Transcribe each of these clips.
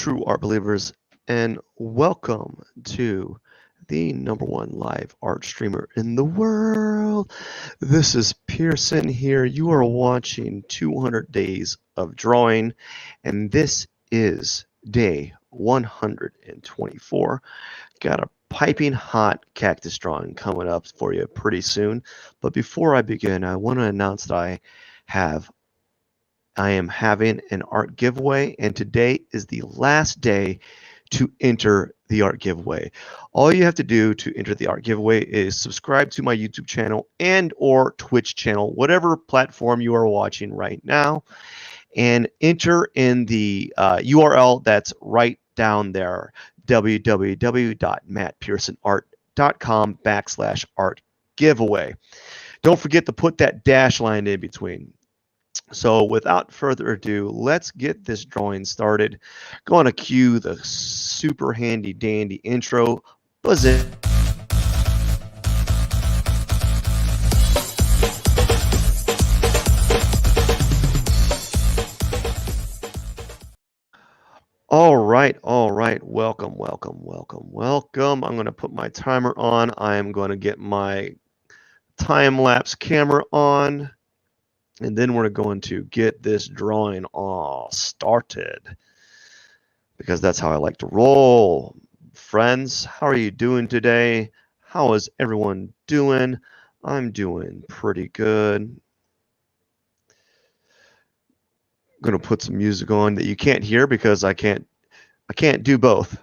true art believers, and welcome to the #1 live art streamer in the world. This is Pierson here. You are watching 200 Days of Drawing, and this is day 124. Got a piping hot cactus drawing coming up for you pretty soon. But before I begin, I want to announce that I am having an art giveaway, and today is the last day to enter the art giveaway. All you have to do to enter the art giveaway is subscribe to my YouTube channel and or Twitch channel, whatever platform you are watching right now, and enter in the URL that's right down there, www.mattpearsonart.com/art giveaway. Don't forget to put that dash line in between. So without further ado, let's get this drawing started. Going to cue the super handy dandy intro. Buzz in. All right. Welcome. I'm going to put my timer on. I am going to get my time-lapse camera on. And then we're going to get this drawing all started, because that's how I like to roll. Friends, how are you doing today? How is everyone doing? I'm doing pretty good. I'm going to put some music on that you can't hear because I can't do both.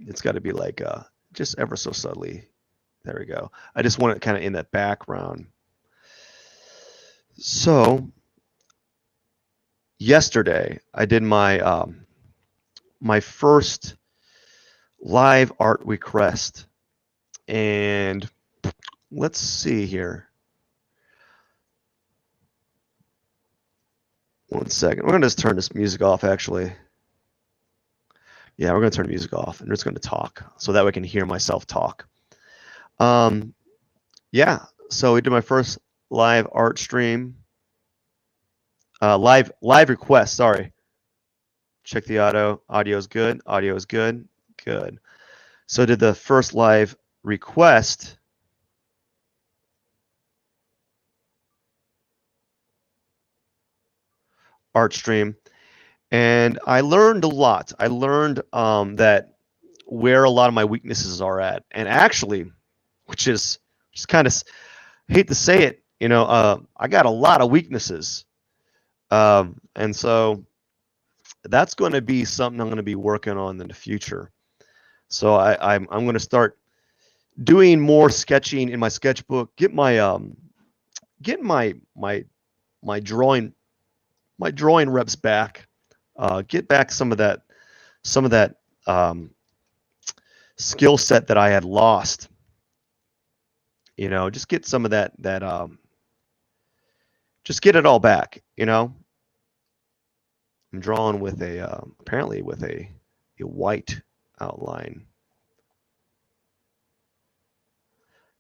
It's got to be like just ever so subtly. There we go. I just want it kind of in that background. So yesterday I did my my first live art request, and let's see here. One second. We're going to just turn this music off, actually. Yeah, we're going to turn the music off, and we're just going to talk so that we can hear myself talk. Yeah, so we did my first live art stream. Live request, sorry. Check the audio. Audio is good. Audio is good. Good. So did the first live request. Art stream. And I learned a lot. I learned that where a lot of my weaknesses are at. And actually, which is just kind of, hate to say it, you know, I got a lot of weaknesses. And so that's going to be something I'm going to be working on in the future. So I'm going to start doing more sketching in my sketchbook, get my drawing reps back, get back some of that skill set that I had lost. You know, just get some of that just get it all back, you know. I'm drawing with a apparently with a white outline,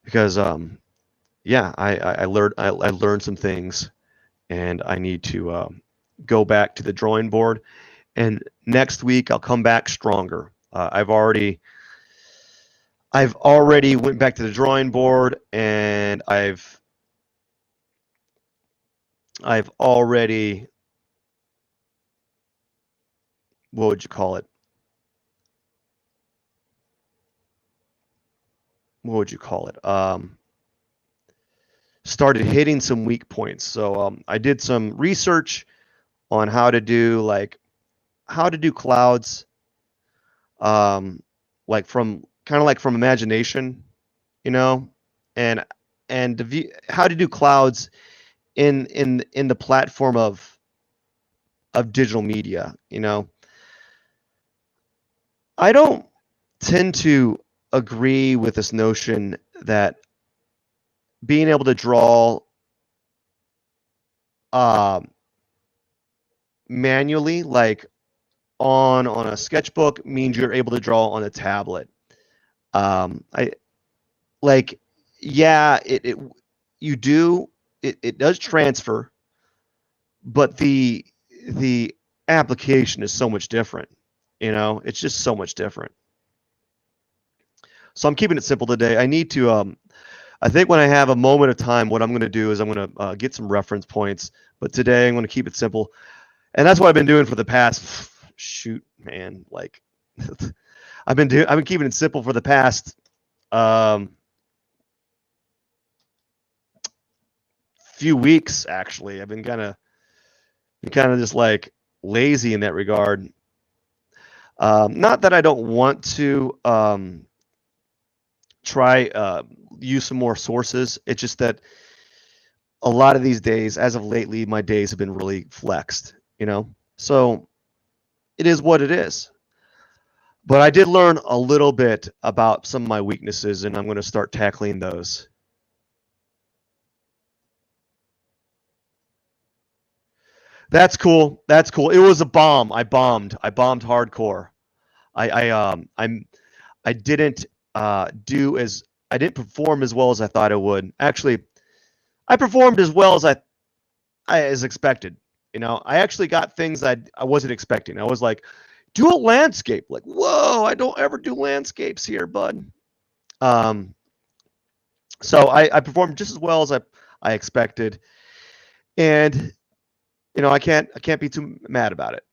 because yeah, I learned some things, and I need to go back to the drawing board, and next week I'll come back stronger. I've already went back to the drawing board, and I've already, what would you call it? Started hitting some weak points. So I did some research on how to do clouds, like from imagination, you know, and how to do clouds in the platform of digital media. You know, I don't tend to agree with this notion that being able to draw manually, like on a sketchbook, means you're able to draw on a tablet. Yeah, it does transfer, but the application is so much different. You know, it's just so much different. So I'm keeping it simple today. I need to, I think when I have a moment of time, what I'm going to do is I'm going to get some reference points. But today I'm going to keep it simple. And that's what I've been doing for the past, shoot, man, like I've been keeping it simple for the past few weeks, actually. I've been kind of just like lazy in that regard. Not that I don't want to try use some more sources. It's just that a lot of these days, as of lately, my days have been really flexed, you know? So it is what it is. But I did learn a little bit about some of my weaknesses, and I'm going to start tackling those. That's cool. That's cool. It was a bomb. I bombed hardcore. I didn't I didn't perform as well as I thought I would. Actually, I performed as well as as expected. You know, I actually got things I wasn't expecting. I was like, do a landscape. Like, whoa, I don't ever do landscapes here, bud. So I performed just as well as I expected, and you know, I can't be too mad about it.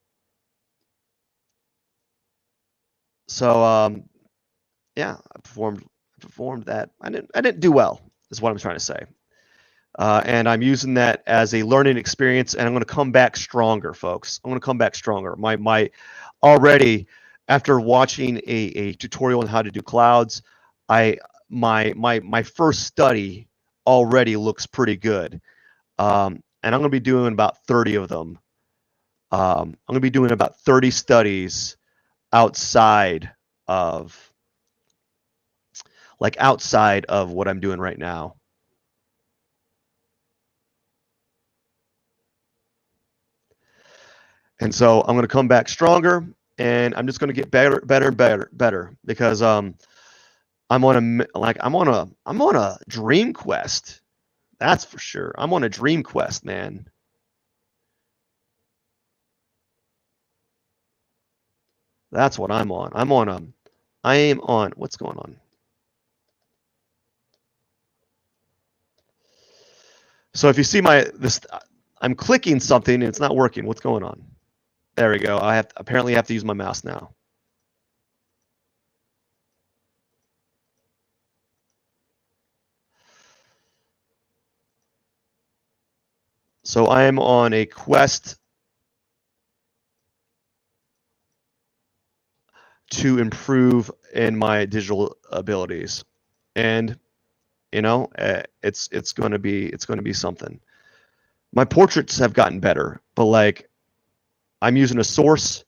So yeah, I performed that. I didn't do well, is what I'm trying to say. And I'm using that as a learning experience, and I'm going to come back stronger, folks. I'm going to come back stronger. My already, after watching a tutorial on how to do clouds, my first study already looks pretty good. And I'm going to be doing about 30 of them. I'm going to be doing about 30 studies outside of what I'm doing right now. And so I'm going to come back stronger, and I'm just going to get better because I'm on a dream quest. That's for sure. I'm on a dream quest, man. That's what I'm on. I am on, what's going on? So if you see I'm clicking something and it's not working. What's going on? There we go. I apparently have to use my mouse now. So I am on a quest to improve in my digital abilities, and you know, it's going to be something. My portraits have gotten better, but like I'm using a source,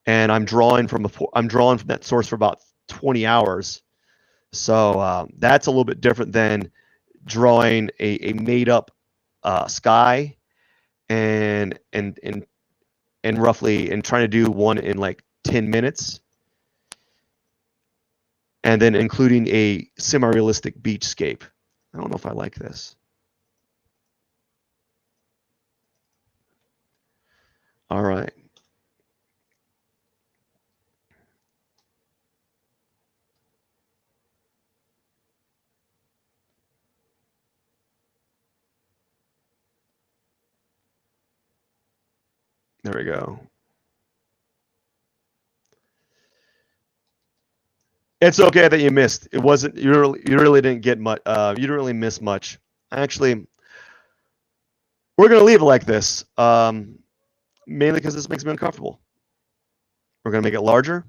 and I'm drawing from that source for about 20 hours. So that's a little bit different than drawing a made up sky and roughly, and trying to do one in like 10 minutes, and then including a semi-realistic beachscape. I don't know if I like this. All right. There we go. It's okay that you missed. It wasn't, you really didn't get much. You didn't really miss much. Actually, we're going to leave it like this, mainly because this makes me uncomfortable. We're going to make it larger.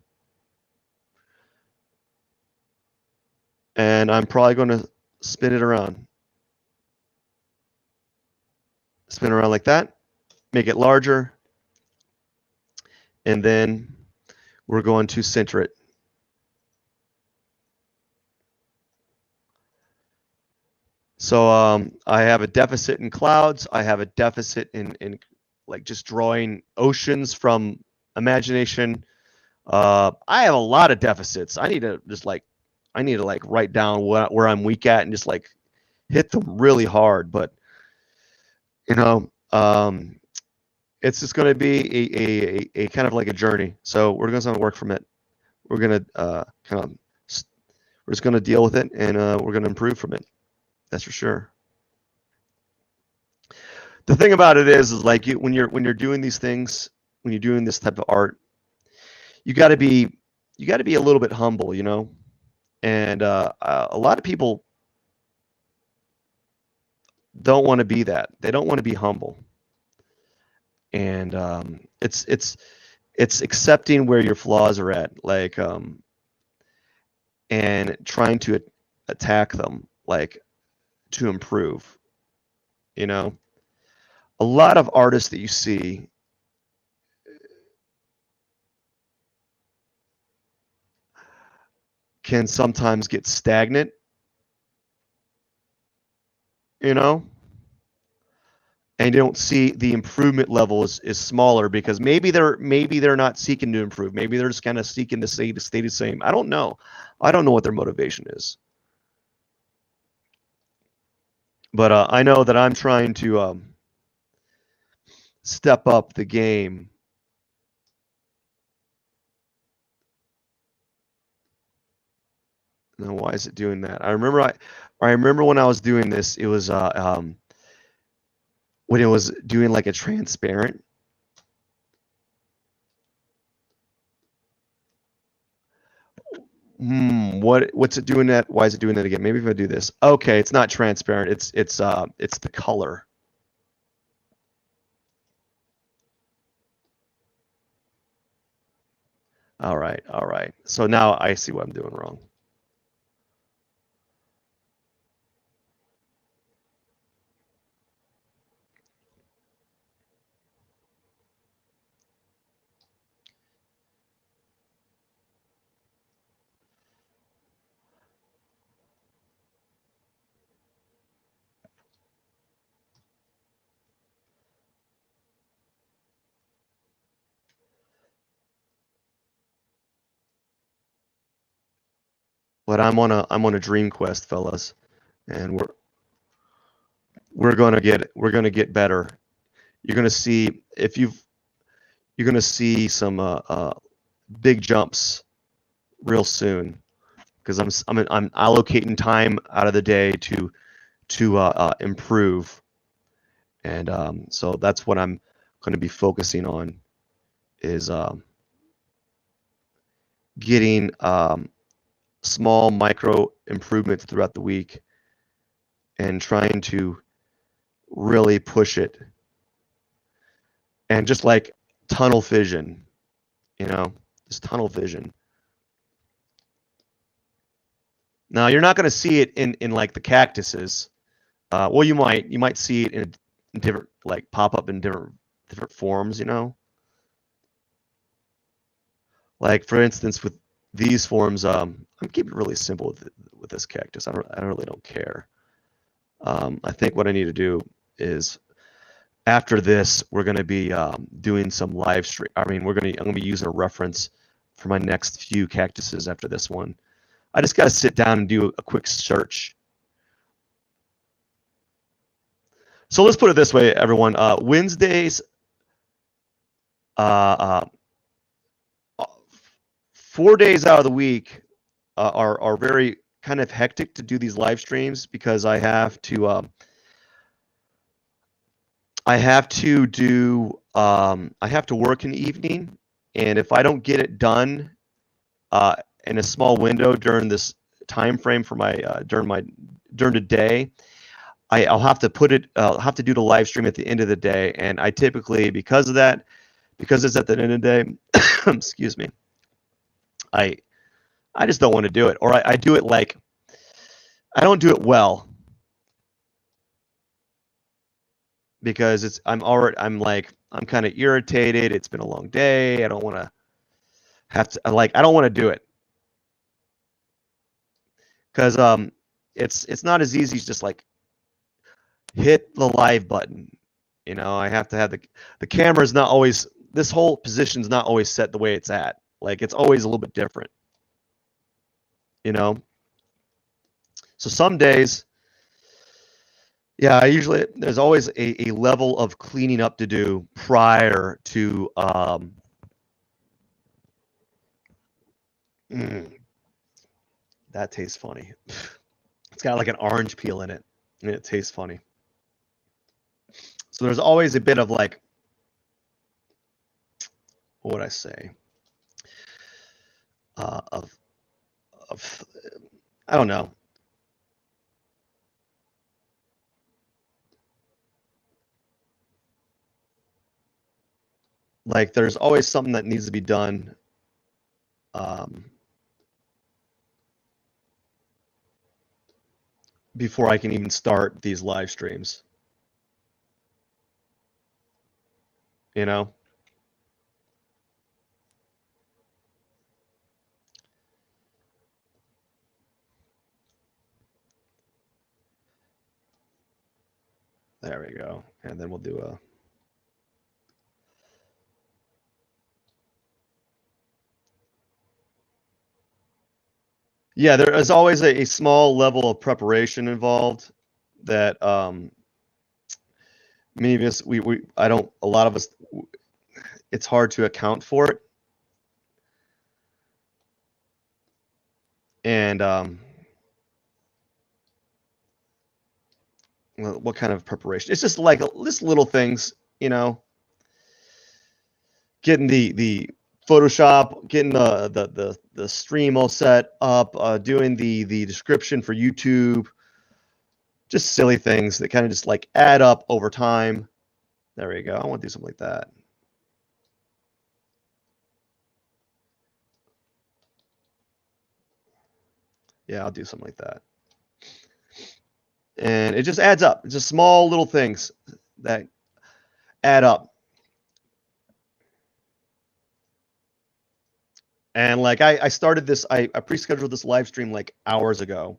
And I'm probably going to spin it around. Spin around like that. Make it larger. And then we're going to center it. So I have a deficit in clouds. I have a deficit in like just drawing oceans from imagination. I have a lot of deficits. I need to write down where I'm weak at and just like hit them really hard. But you know, it's just going to be a kind of like a journey. So we're going to work from it. We're going to we're just going to deal with it, and we're going to improve from it. That's for sure. The thing about it is like when you're doing these things, when you're doing this type of art, you got to be a little bit humble, you know. And a lot of people don't want to be that. They don't want to be humble. And it's accepting where your flaws are at, like and trying to attack them, like to improve. You know, a lot of artists that you see can sometimes get stagnant, you know, and you don't see the improvement level is smaller because maybe they're not seeking to improve. Maybe they're just kind of seeking to stay the same. I don't know. I don't know what their motivation is. But I know that I'm trying to step up the game. Now, why is it doing that? I remember when I was doing this, it was when it was doing like a transparent. What's it doing that? Why is it doing that again? Maybe if I do this. Okay, it's not transparent. It's the color. All right, all right. So now I see what I'm doing wrong. But I'm on a dream quest, fellas, and we're gonna get better. You're gonna see you're gonna see some big jumps real soon because I'm allocating time out of the day to improve, and so that's what I'm going to be focusing on is getting small micro improvements throughout the week and trying to really push it and just like tunnel vision, you know, just tunnel vision. Now you're not going to see it in like the cactuses. Well, you might see it in different like pop up in different forms, you know. Like for instance, with these forms, I'm keeping it really simple with this cactus. I really don't care. I think what I need to do is after this, we're going to be doing some live stream. I mean, I'm going to be using a reference for my next few cactuses after this one. I just got to sit down and do a quick search. So let's put it this way, everyone. Wednesdays, 4 days out of the week are very kind of hectic to do these live streams because I have to work in the evening, and if I don't get it done in a small window during this time frame for my during the day, I'll have to do the live stream at the end of the day, and I typically because it's at the end of the day, excuse me, I just don't want to do it, or I do it like I don't do it well because I'm kind of irritated. It's been a long day. I don't want to I don't want to do it because it's not as easy as just like hit the live button. You know, I have to have the camera is not always, this whole position's not always set the way it's at. Like it's always a little bit different, you know? So some days Yeah, I usually there's always a level of cleaning up to do prior to mm, that tastes funny. It's got like an orange peel in it, and it tastes funny. So there's always a bit of like, what would I say? Of I don't know. Like there's always something that needs to be done. Um, Before I can even start these live streams, you know? There we go. And then we'll do a yeah, there is always a small level of preparation involved that many of us we I don't a lot of us it's hard to account for it. And what kind of preparation? It's just like just little things, you know, getting the Photoshop, getting the stream all set up, doing the description for YouTube, just silly things that kind of just like add up over time. There we go. I want to do something like that. Yeah, I'll do something like that. And it just adds up. It's just small little things that add up. And like I started this, I pre-scheduled this live stream like hours ago,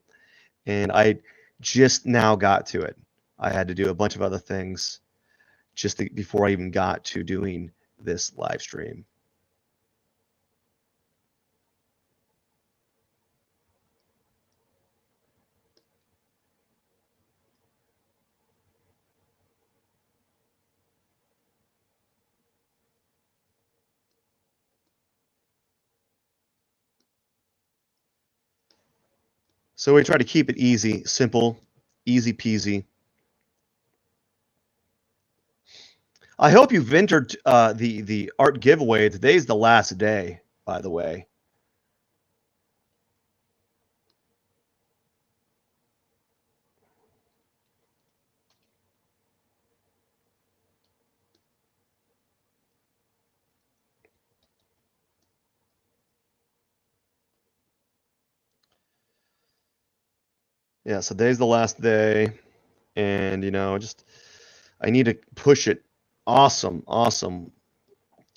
and I just now got to it. I had to do a bunch of other things before I even got to doing this live stream. So we try to keep it easy, simple, easy peasy. I hope you've entered the art giveaway. Today's the last day, by the way. Yeah, so today's the last day, and you know, just I need to push it. Awesome, awesome.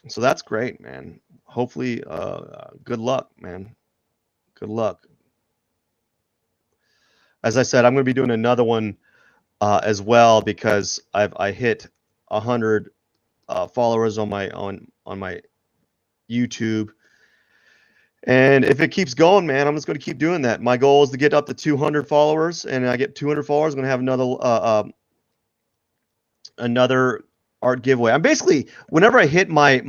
So that's great, man. Hopefully, good luck, man. Good luck. As I said, I'm going to be doing another one as well because I hit 100 followers on my YouTube, and if it keeps going, man, I'm just going to keep doing that. My goal is to get up to 200 followers, and I get 200 followers, I'm going to have another art giveaway. I'm basically whenever I hit my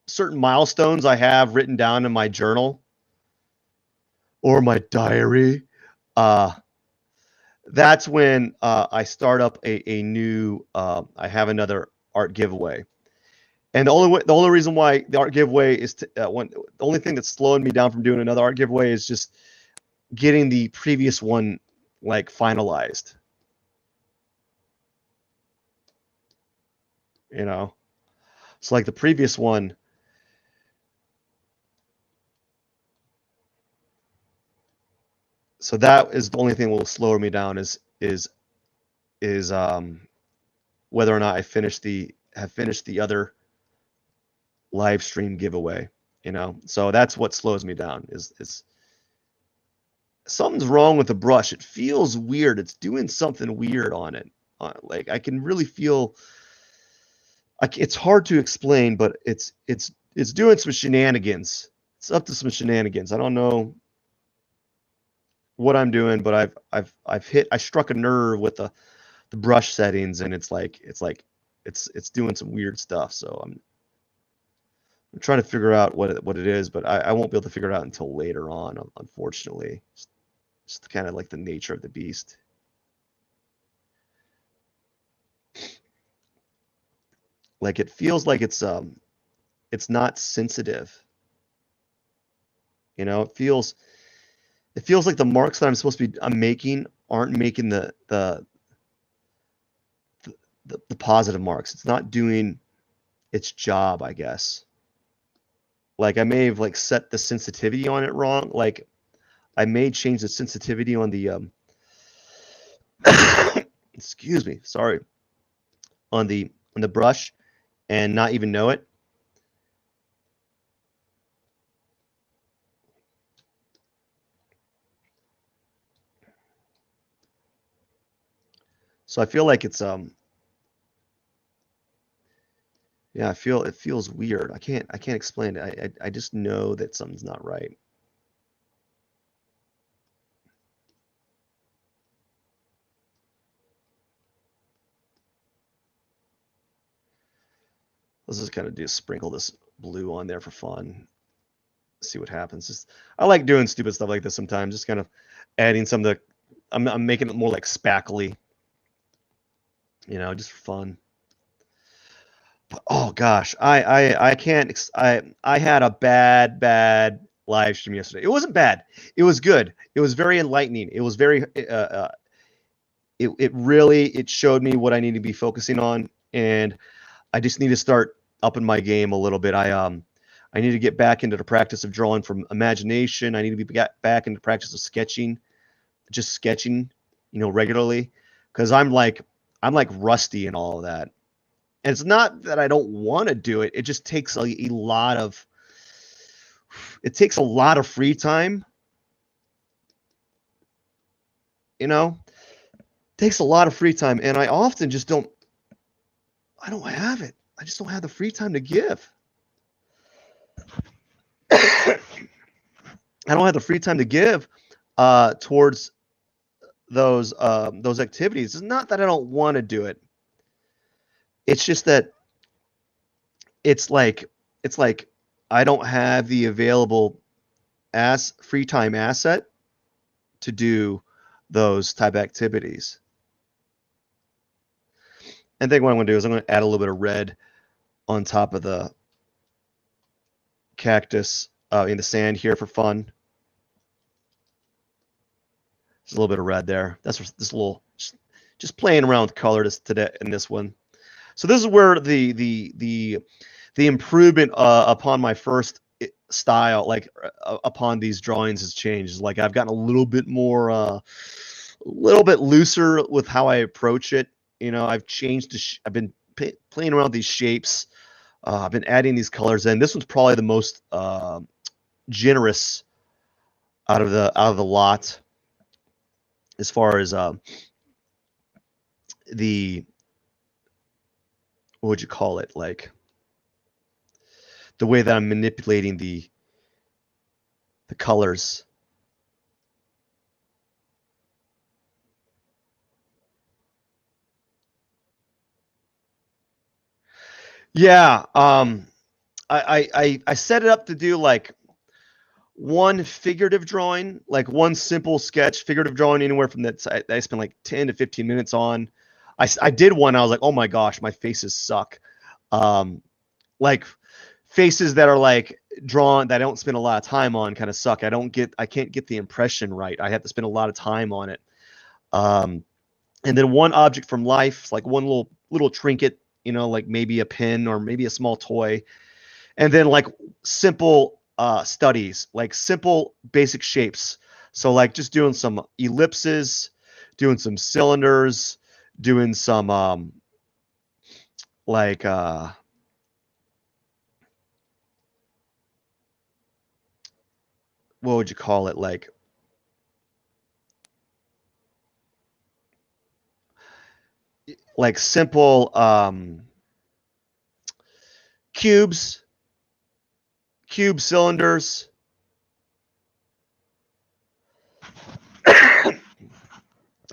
certain milestones I have written down in my journal or my diary, uh, that's when I start up a new. I have another art giveaway, and the only reason why the art giveaway is the only thing that's slowing me down from doing another art giveaway is just getting the previous one like finalized. You know, so like the previous one. So that is the only thing that will slow me down is whether or not I have finished the other live stream giveaway, you know. So that's what slows me down is something's wrong with the brush. It feels weird. It's doing something weird on it. Like I can really feel it's hard to explain, but it's doing some shenanigans. It's up to some shenanigans. I don't know what I'm doing, but I struck a nerve with the brush settings, and it's doing some weird stuff. So I'm trying to figure out what it is, but I won't be able to figure it out until later on, unfortunately. Just kind of like the nature of the beast. Like it feels like it's not sensitive. You know, it feels like the marks that I'm making aren't making the positive marks. It's not doing its job, I guess. Like I may have like set the sensitivity on it wrong. Like I may change the sensitivity on the excuse me, sorry, on the brush and not even know it. So I feel like it's yeah, it feels weird. I can't explain it. I just know that something's not right. Let's just kind of sprinkle this blue on there for fun. See what happens. I like doing stupid stuff like this sometimes. Just kind of adding some of the. I'm making it more like spackly. You know, just for fun. But, oh gosh, I can't. I had a bad live stream yesterday. It wasn't bad. It was good. It was very enlightening. It was very. It really showed me what I need to be focusing on, and I just need to start upping my game a little bit. I need to get back into the practice of drawing from imagination. I need to be back into the practice of sketching, just sketching, you know, regularly, because I'm like rusty and all of that. And it's not that I don't want to do it. It just takes a lot of free time. You know, it takes a lot of free time, and I often just don't. I don't have it. I just don't have the free time to give. I don't have the free time to give towards those activities. It's not that I don't want to do it. It's just that it's like I don't have the available free time asset to do those type of activities. And then what I'm going to do is I'm going to add a little bit of red on top of the cactus in the sand here for fun. There's a little bit of red there. That's this little just playing around with color today in this one. So this is where the improvement upon my first style, like upon these drawings, has changed. Like I've gotten a little bit more, a little bit looser with how I approach it. You know, I've changed. I've been playing around with these shapes. I've been adding these colors in. This one's probably the most generous out of the lot, as far as the, what would you call it, like the way that I'm manipulating the colors. Yeah, I set it up to do like one figurative drawing, like one simple sketch, figurative drawing, anywhere from that. I spent like 10 to 15 minutes on. I did one. I was like, oh my gosh, my faces suck. Like faces that are like drawn that I don't spend a lot of time on kind of suck. I can't get the impression right. I have to spend a lot of time on it. And then one object from life, like one little trinket, you know, like maybe a pin or maybe a small toy. And then like simple studies, like simple basic shapes. So like just doing some ellipses, doing some cylinders, doing some like what would you call it, like simple cube cylinders.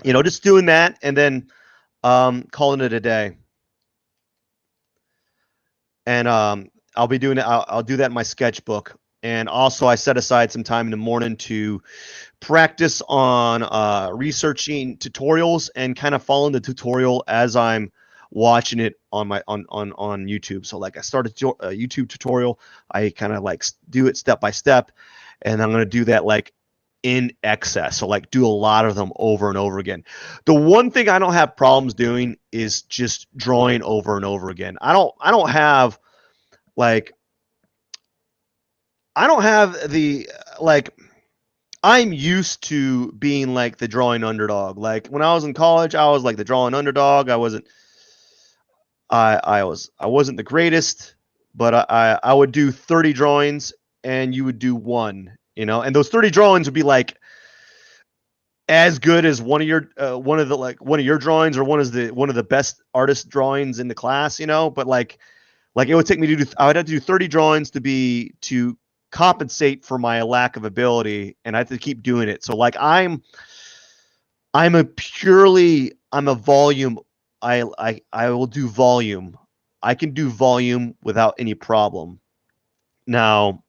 You know, just doing that, and then Calling it a day. And I'll be doing it. I'll do that in my sketchbook. And also, I set aside some time in the morning to practice on researching tutorials and kind of following the tutorial as I'm watching it on my on YouTube. So like I started a YouTube tutorial, I kind of like do it step by step, and I'm going to do that like in excess. So like do a lot of them over and over again. The one thing I don't have problems doing is just drawing over and over again. I don't have like I don't have the like I'm used to being like the drawing underdog. Like when I was in college, I was like the drawing underdog. I wasn't I wasn't the greatest, but I would do 30 drawings and you would do one, you know, and those 30 drawings would be like as good as one of your drawings or one of the best artist drawings in the class, you know, but like it would take me to do I would have to do 30 drawings to compensate for my lack of ability, and I have to keep doing it. So like I'm a volume. I will do volume. I can do volume without any problem. Now,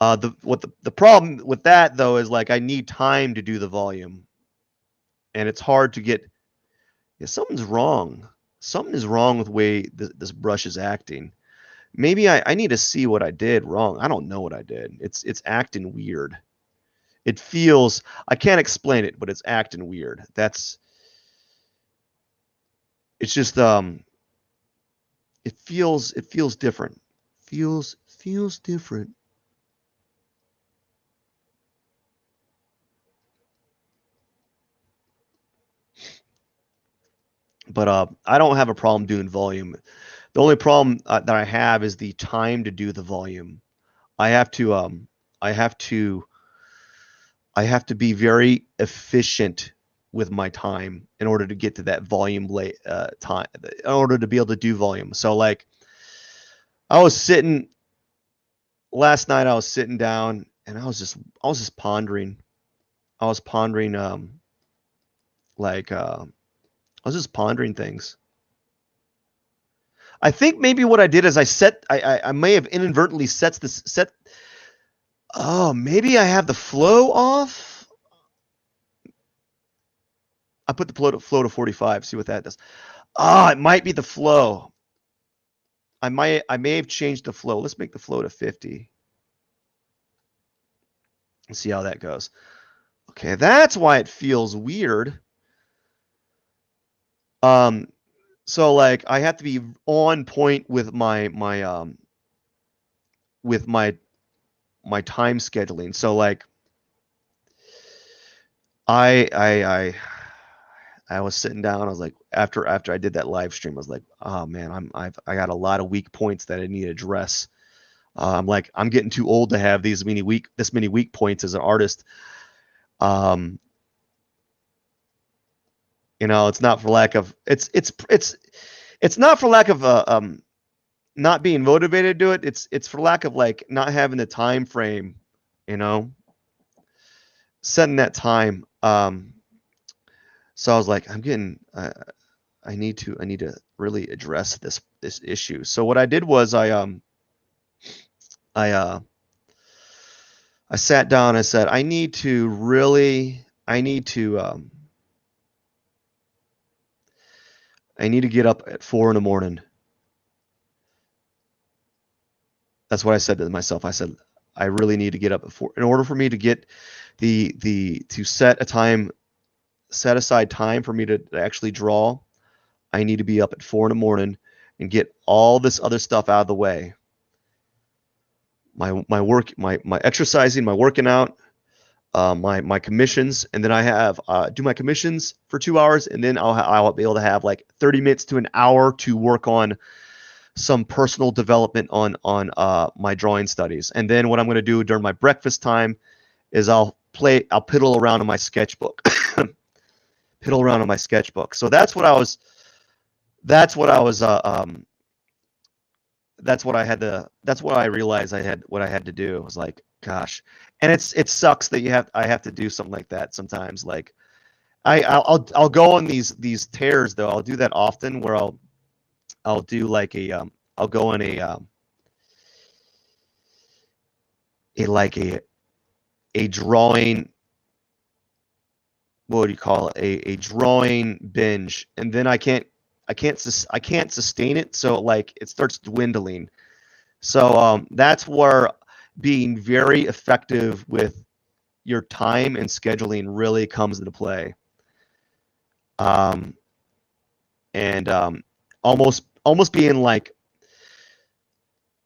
the problem with that though is like I need time to do the volume, and it's hard to get. Yeah, something's wrong. Something is wrong with the way this brush is acting. Maybe I need to see what I did wrong. I don't know what I did. It's acting weird. It feels, I can't explain it, but it's acting weird. It's just it feels different. Feels different. But I don't have a problem doing volume. The only problem that I have is the time to do the volume. I have to I have to I have to be very efficient with my time in order to get to that volume time, in order to be able to do volume. So like I was sitting last night, I was sitting down and I was just pondering. I was pondering I was just pondering things. I think maybe what I did is I may have inadvertently set. Oh, maybe I have the flow off. I put the flow to 45. See what that does. Ah, it might be the flow. I may have changed the flow. Let's make the flow to 50. And see how that goes. Okay, that's why it feels weird. So like I have to be on point with my time scheduling. So like I was sitting down. I was like, after I did that live stream, I was like, oh man, I got a lot of weak points that I need to address. I'm like, I'm getting too old to have this many weak points as an artist. You know, it's not for lack of it's not for lack of not being motivated to do it. It's for lack of like not having the time frame, you know, setting that time. So I was like, I need to really address this issue. So what I did was I sat down. I said, I need to get up at 4 in the morning. That's what I said to myself. I said, I really need to get up at 4 in order for me to get to set aside time for me to actually draw. I need to be up at 4 in the morning and get all this other stuff out of the way. My work, my exercising, my working out, my commissions, and then I have do my commissions for 2 hours, and then I'll be able to have like 30 minutes to an hour to work on some personal development on my drawing studies. And then what I'm going to do during my breakfast time is I'll piddle around in my sketchbook. So that's what I realized what I had to do. I was like, gosh. And it sucks that I have to do something like that sometimes. Like I'll go on these tears though. I'll do that often where I'll do like I'll go on a like a drawing, what do you call it, a drawing binge, and then I can't sustain it, so like it starts dwindling. So that's where being very effective with your time and scheduling really comes into play. And almost being like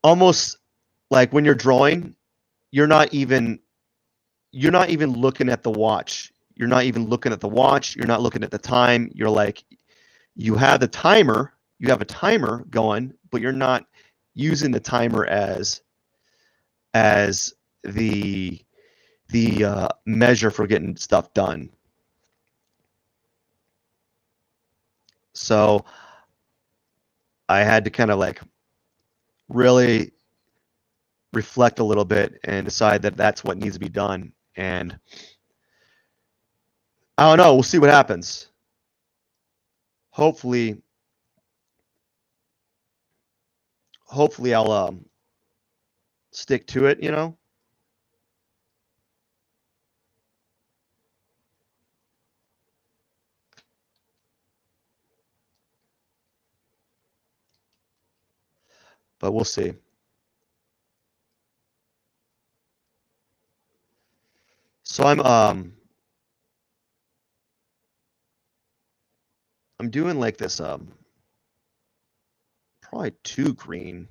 almost like when you're drawing, you're not even looking at the watch. You're not even looking at the watch. You're not looking at the time. You're like, you have the timer. You have a timer going, but you're not using the timer as the measure for getting stuff done. So I had to kind of like really reflect a little bit and decide that that's what needs to be done. And I don't know. We'll see what happens. Hopefully I'll stick to it, you know. But we'll see. So I'm doing like this probably too green.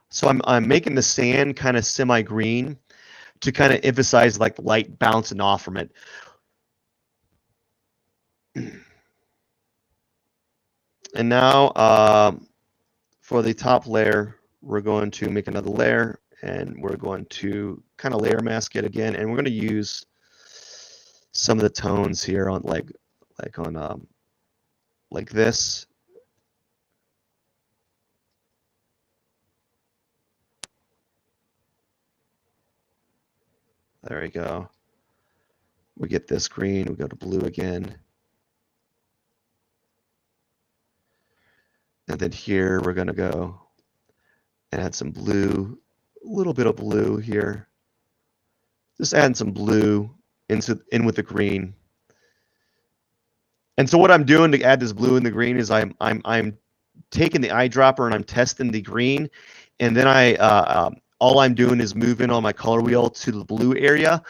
So I'm making the sand kind of semi-green to kind of emphasize like light bouncing off from it. And now for the top layer, we're going to make another layer, and we're going to kind of layer mask it again, and we're going to use some of the tones here on like on like this. There we go. We get this green, we go to blue again. And then here we're going to go and add some blue, a little bit of blue here. Just add some blue in with the green. And so what I'm doing to add this blue and the green is I'm taking the eyedropper and I'm testing the green, and then all I'm doing is moving on my color wheel to the blue area,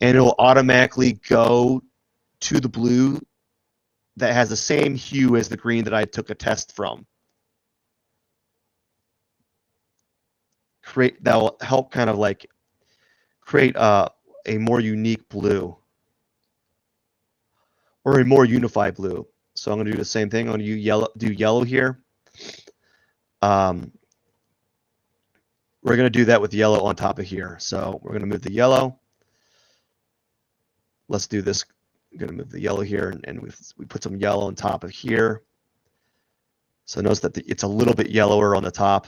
and it'll automatically go to the blue that has the same hue as the green that I took a test from. That will help kind of like create a more unique blue or a more unified blue. So I'm going to do the same thing. I'm going to do yellow here. We're going to do that with yellow on top of here. So we're going to move the yellow. Let's do this. I'm going to move the yellow here, and we put some yellow on top of here. So notice that it's a little bit yellower on the top.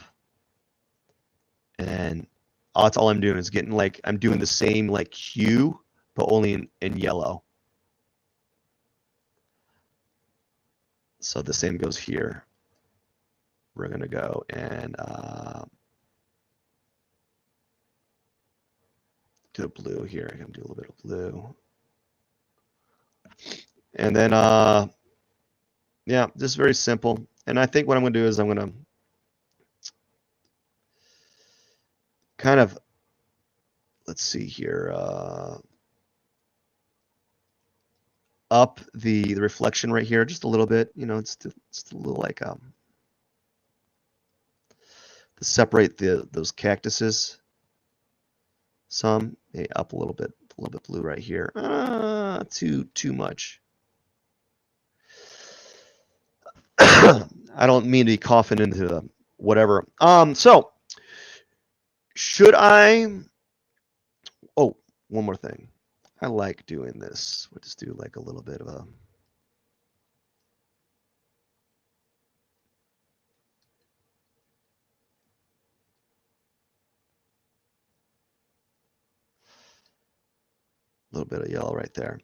And that's all I'm doing is getting like, I'm doing the same like hue, but only in yellow. So the same goes here. We're going to go and do a blue here. I'm going to do a little bit of blue. And then, yeah, just very simple. And I think what I'm going to do is I'm going to kind of, let's see here, up the reflection right here just a little bit. You know, it's just a little like to separate those cactuses some. Hey, up a little bit blue right here. Too much. I don't mean to be coughing into the whatever. So should I? Oh, one more thing. I like doing this. We'll just do like a little bit of a. little bit of yellow right there.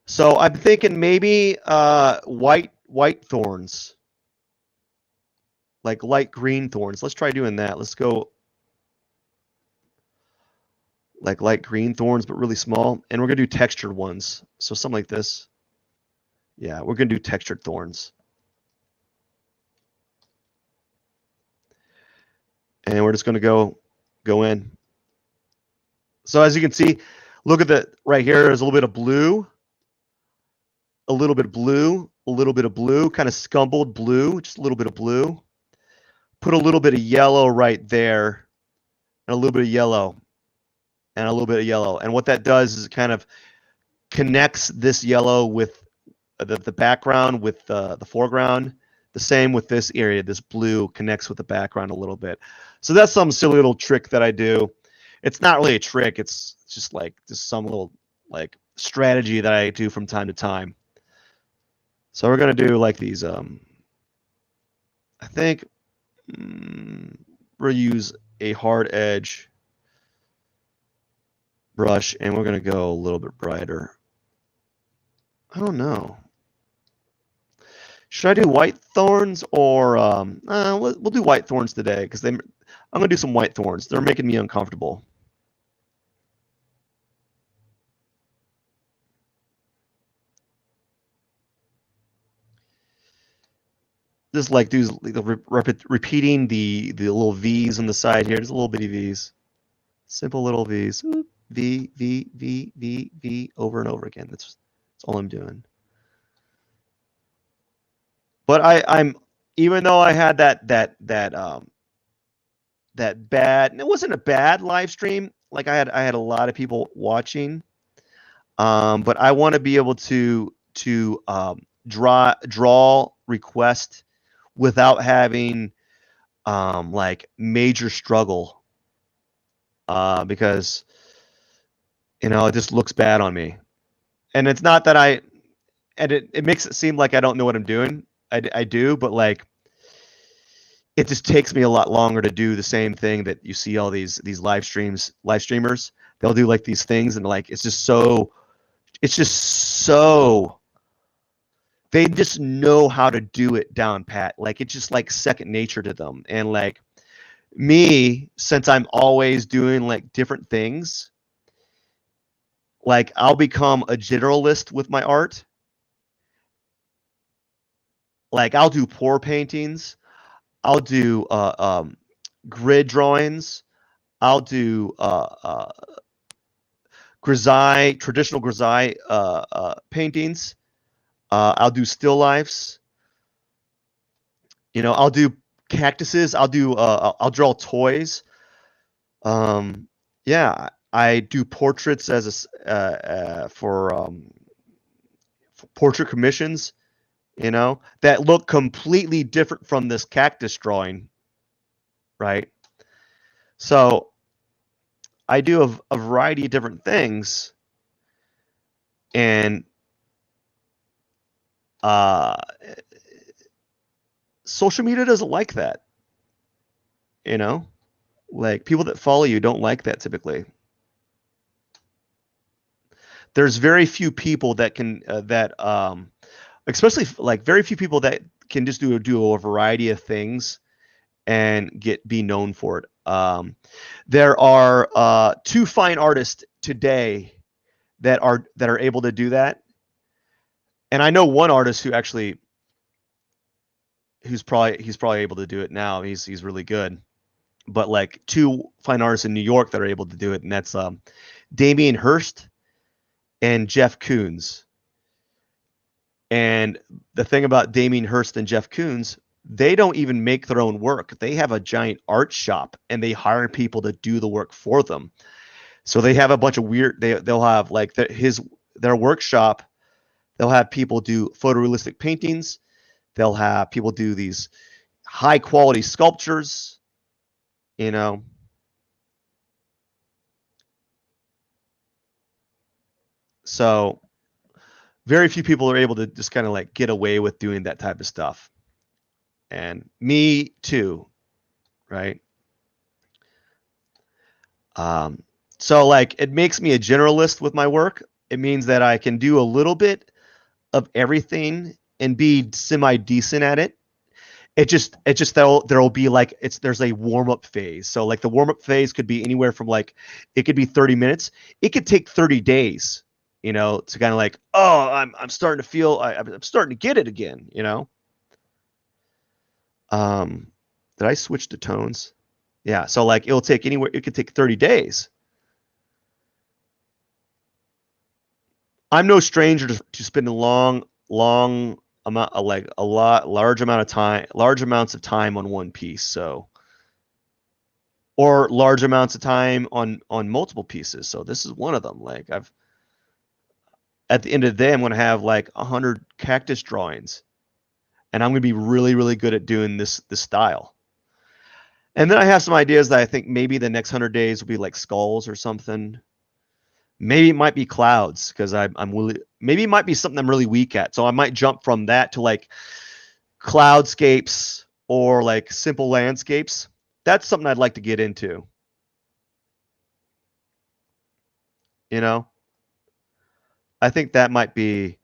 So I'm thinking maybe white thorns, like light green thorns. Let's try doing that. Let's go like light green thorns, but really small. And we're going to do textured ones. So something like this. Yeah, we're going to do textured thorns. And we're just going to go in. So as you can see, look at the right here. There's a little bit of blue, a little bit of blue, a little bit of blue, kind of scumbled blue, just a little bit of blue. Put a little bit of yellow right there, and a little bit of yellow, and a little bit of yellow. And what that does is it kind of connects this yellow with the background with the foreground. The same with this area. This blue connects with the background a little bit. So that's some silly little trick that I do. It's not really a trick. It's just some little like strategy that I do from time to time. So we're going to do like these. I think we'll use a hard edge brush, and we're going to go a little bit brighter. I don't know. Should I do white thorns or we'll do white thorns today because I'm going to do some white thorns. They're making me uncomfortable. Just like repeating the little V's on the side here. Just little bitty V's. Simple little V's. V, V, V, V, V, over and over again. That's all I'm doing. But I'm even though I had that bad, it wasn't a bad live stream. Like I had a lot of people watching. But I want to be able to draw request without having like major struggle because it just looks bad on me. And it's not that it makes it seem like I don't know what I'm doing. I do, but like it just takes me a lot longer to do the same thing that you see all these live streamers. They'll do like these things and like it's just so they just know how to do it down pat. Like it's just like second nature to them. And like me, since I'm always doing like different things, like I'll become a generalist with my art. Like I'll do pour paintings, I'll do grid drawings, I'll do grisaille, traditional grisaille paintings. I'll do still lifes. I'll do cactuses. I'll draw toys. Yeah, I do portraits for portrait commissions. That look completely different from this cactus drawing, right? So I do a variety of different things, and social media doesn't like that. Like people that follow you don't like that typically. There's very few people that can especially like very few people that can just do a variety of things and be known for it. There are 2 fine artists today that are able to do that, and I know one artist who's probably able to do it now. He's really good, but like 2 fine artists in New York that are able to do it, and that's Damien Hirst and Jeff Koons. And the thing about Damien Hirst and Jeff Koons, they don't even make their own work. They have a giant art shop, and they hire people to do the work for them. So they have a bunch of weird. They'll have like their workshop. They'll have people do photorealistic paintings. They'll have people do these high quality sculptures. So very few people are able to just kind of like get away with doing that type of stuff. And me too, right? So like it makes me a generalist with my work. It means that I can do a little bit of everything and be semi decent at it. It just there'll be like there's a warm up phase. So like the warm up phase could be anywhere from like it could be 30 minutes. It could take 30 days, to kind of like, oh, I'm starting to feel I'm starting to get it again, Um, did I switch to tones? Yeah, so like it'll take anywhere. It could take 30 days. I'm no stranger to spending long amount like large amounts of time on one piece. So, or large amounts of time on multiple pieces. So this is one of them. Like at the end of the day, I'm going to have like 100 cactus drawings, and I'm going to be really, really good at doing this style. And then I have some ideas that I think maybe the next 100 days will be like skulls or something. Maybe it might be clouds because I'm really, maybe it might be something I'm really weak at. So I might jump from that to like cloudscapes or like simple landscapes. That's something I'd like to get into. I think that might be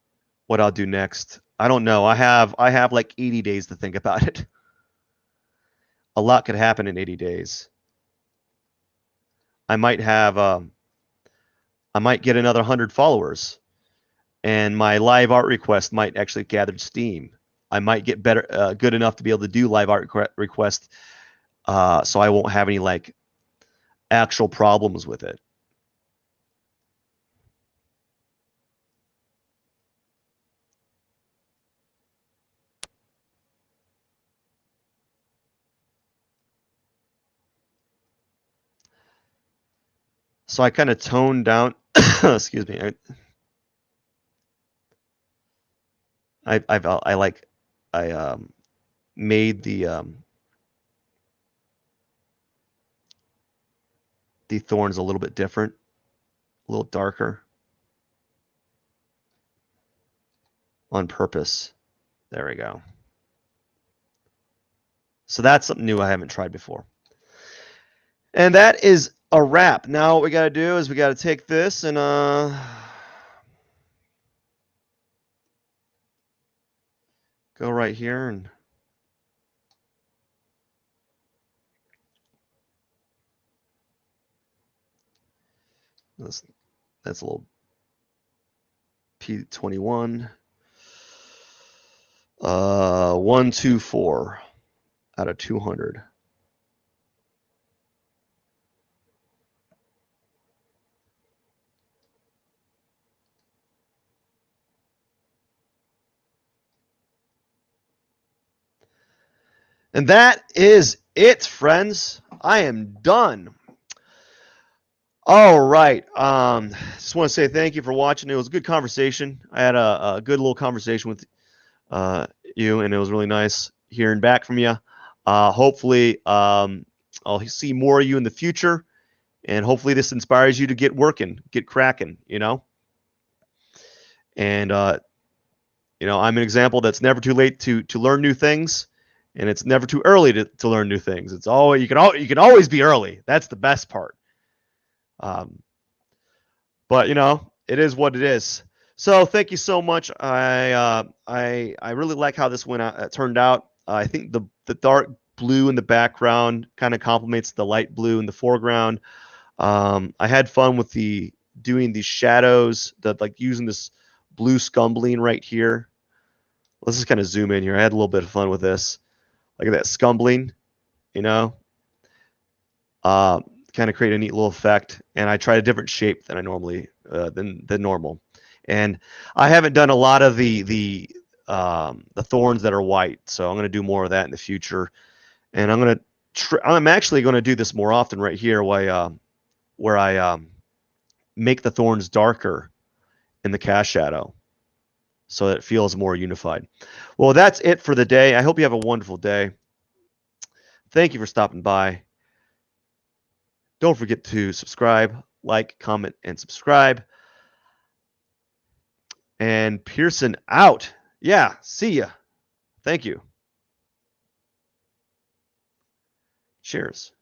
what I'll do next. I don't know. I have like 80 days to think about it. A lot could happen in 80 days. I might have I might get another 100 followers, and my live art request might actually gather steam. I might get good enough to be able to do live art requests, so I won't have any like actual problems with it. So I kind of toned down. Excuse me. I made the thorns a little bit different, a little darker on purpose. There we go. So that's something new I haven't tried before. And that is a wrap. Now what we got to do is we got to take this and go right here and that's a little P21. 124 out of 200. And that is it, friends. I am done. All right. Just want to say thank you for watching. It was a good conversation. I had a good little conversation with you, and it was really nice hearing back from you. Hopefully, I'll see more of you in the future, and hopefully this inspires you to get working, get cracking, And I'm an example that's never too late to learn new things, and it's never too early to learn new things. It's always you can always be early. That's the best part. But it is what it is. So thank you so much. I really like how this turned out. I think the dark blue in the background kind of complements the light blue in the foreground. I had fun with doing these shadows, like using this blue scumbling right here. Let's just kind of zoom in here. I had a little bit of fun with this. Look at that scumbling, kind of create a neat little effect. And I tried a different shape than I normally than normal. And I haven't done a lot of the thorns that are white, so I'm going to do more of that in the future. And I'm actually going to do this more often right here, where I make the thorns darker in the cast shadow, so that it feels more unified. Well, that's it for the day. I hope you have a wonderful day. Thank you for stopping by. Don't forget to subscribe, like, comment, and subscribe. And Pierson out. Yeah, see ya. Thank you. Cheers.